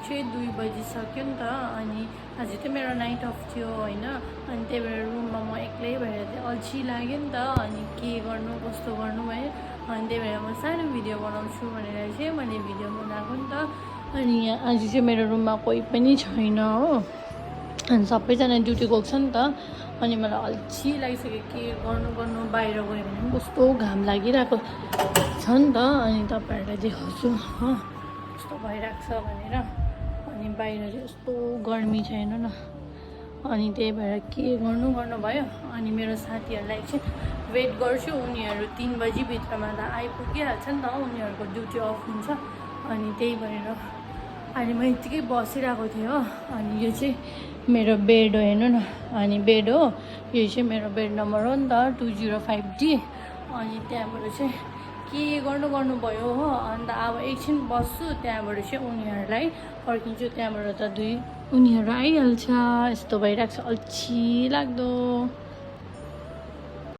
चाहिँ 2 बजिसक्यो नि त। अनि आज चाहिँ मेरो नाइट अफ थियो होइन। अनि त्यही भएर रुममा म एक्लै भएर चाहिँ अल्छी लाग्यो नि त। अनि के गर्नु कस्तो गर्नु भयो। अनि त्यही भएर म सानो भिडियो बनाउँछु भनेर चाहिँ मैले भिडियो बनाएको नि त। अनि आज चाहिँ मेरो रुममा कोही पनि छैन हो। अनि सबैजना ड्युटी गएको छ नि त। अनि मलाई अल्छी लागिसक्यो के गर्नु बाहिर गयो भने पनि कस्तो घाम लागिरहेको छ नि त। अनि तपाईँहरूलाई देखाउँछु हो कस्तो भइरहेको छ भनेर। अनि बाहिर चाहिँ यस्तो गर्मी छ हेर्नु न। अनि त्यही भएर के गर्नु भयो। अनि मेरो साथीहरूलाई एकछिन वेट गर्छु। उनीहरू 3 बजीभित्रमा त आइपुगिहाल्छ नि त। उनीहरूको ड्युटी अफ हुन्छ। अनि त्यही भएर अहिले म यत्तिकै बसिरहेको थिएँ हो। अनि यो चाहिँ मेरो बेड हो हेर्नु न। अनि बेड हो यो चाहिँ मेरो बेड नम्बर हो नि त 205D। अनि त्यहाँबाट चाहिँ के गर्नु भयो हो। अन्त अब एकछिन बस्छु त्यहाँबाट चाहिँ उनीहरूलाई पर्खिन्छु। त्यहाँबाट त उनीहरू आइहाल्छ। यस्तो भइरहेको छ अल्छी लाग्दो।